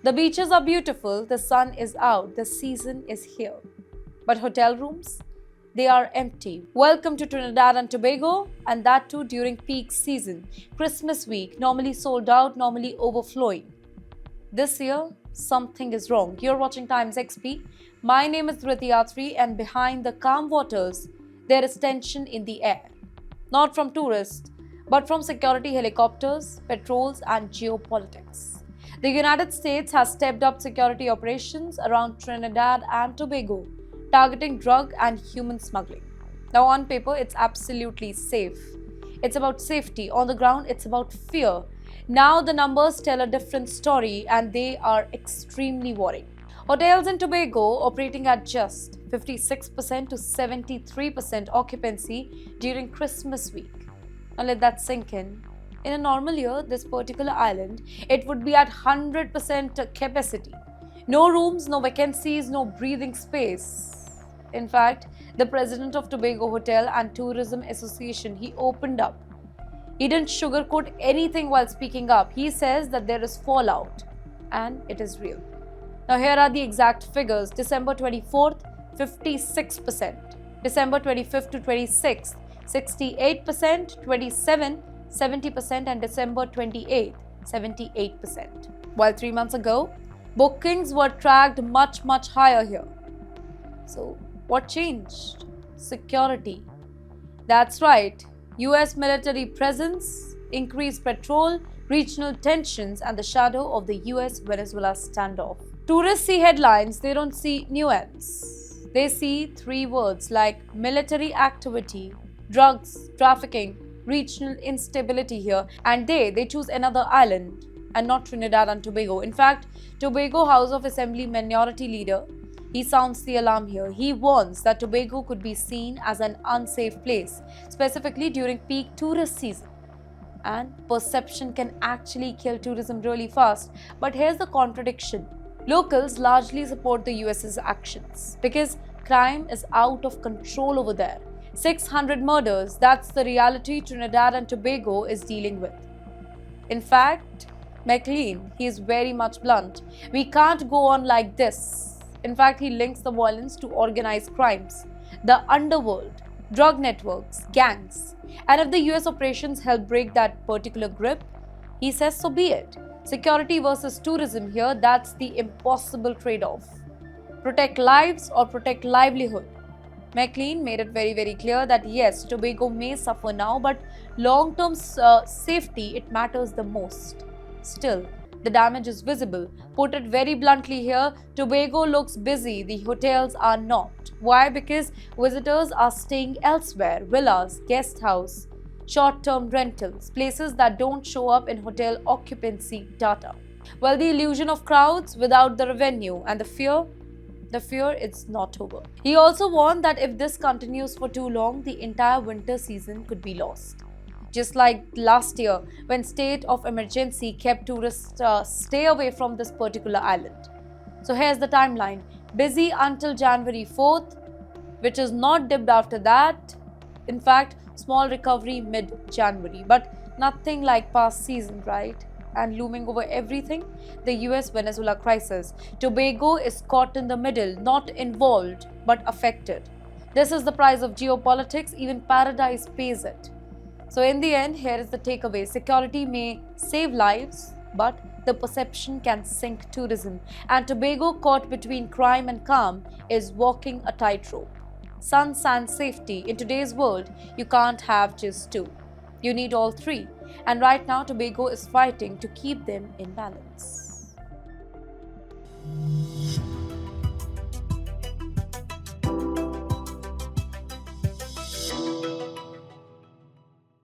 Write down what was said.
The beaches are beautiful, the sun is out, the season is here. But hotel rooms? They are empty. Welcome to Trinidad and Tobago, and that too during peak season. Christmas week, normally sold out, normally overflowing. This year, something is wrong. You're watching Times XP. My name is Dhriti Atri, and behind the calm waters, there is tension in the air. Not from tourists, but from security helicopters, patrols, and geopolitics. The United States has stepped up security operations around Trinidad and Tobago, targeting drug and human smuggling. Now, on paper, it's absolutely safe. It's about safety. On the ground, it's about fear. Now, the numbers tell a different story, and they are extremely worrying. Hotels in Tobago operating at just 56% to 73% occupancy during Christmas week. Now, let that sink in. In a normal year, this particular island, it would be at 100% capacity. No rooms, no vacancies, no breathing space. In fact, the president of Tobago Hotel and Tourism Association, he opened up. He didn't sugarcoat anything while speaking up. He says that there is fallout, and it is real. Now, here are the exact figures. December 24th, 56%. December 25th to 26th, 68%, 27, 70%, and December 28th, 78%. While 3 months ago, bookings were tracked much higher here. So, what changed? Security. That's right. US military presence, increased patrol, regional tensions, and the shadow of the US-Venezuela standoff. Tourists see headlines, they don't see nuance. They see three words like military activity, drugs, trafficking, regional instability here, and they choose another island and not Trinidad and Tobago. In fact, Tobago House of Assembly Minority Leader, he sounds the alarm here. He warns that Tobago could be seen as an unsafe place, specifically during peak tourist season. And perception can actually kill tourism really fast. But here's the contradiction. Locals largely support the US's actions because crime is out of control over there. 600 murders, that's the reality Trinidad and Tobago is dealing with. In fact, McLean, he is very much blunt. We can't go on like this. In fact, he links the violence to organized crimes, the underworld, drug networks, gangs. And if the US operations help break that particular grip, he says so be it. Security versus tourism here, that's the impossible trade-off. Protect lives or protect livelihood. McLean made it very clear that yes, Tobago may suffer now, but long-term safety, it matters the most. Still, the damage is visible. Put it very bluntly here, Tobago looks busy, the hotels are not. Why? Because visitors are staying elsewhere, villas, guest house, short-term rentals, places that don't show up in hotel occupancy data. Well, the illusion of crowds without the revenue and the fear it's not over. He also warned that if this continues for too long, the entire winter season could be lost. Just like last year, when state of emergency kept tourists stay away from this particular island. So here's the timeline. Busy until January 4th, which is not dipped after that. In fact, small recovery mid-January, but nothing like past season, right? And looming over everything, the US-Venezuela crisis. Tobago is caught in the middle, not involved, but affected. This is the price of geopolitics, even paradise pays it. So in the end, here is the takeaway. Security may save lives, but the perception can sink tourism. And Tobago, caught between crime and calm, is walking a tightrope. Sun, sand, safety. In today's world, you can't have just two. You need all three. And right now, Tobago is fighting to keep them in balance.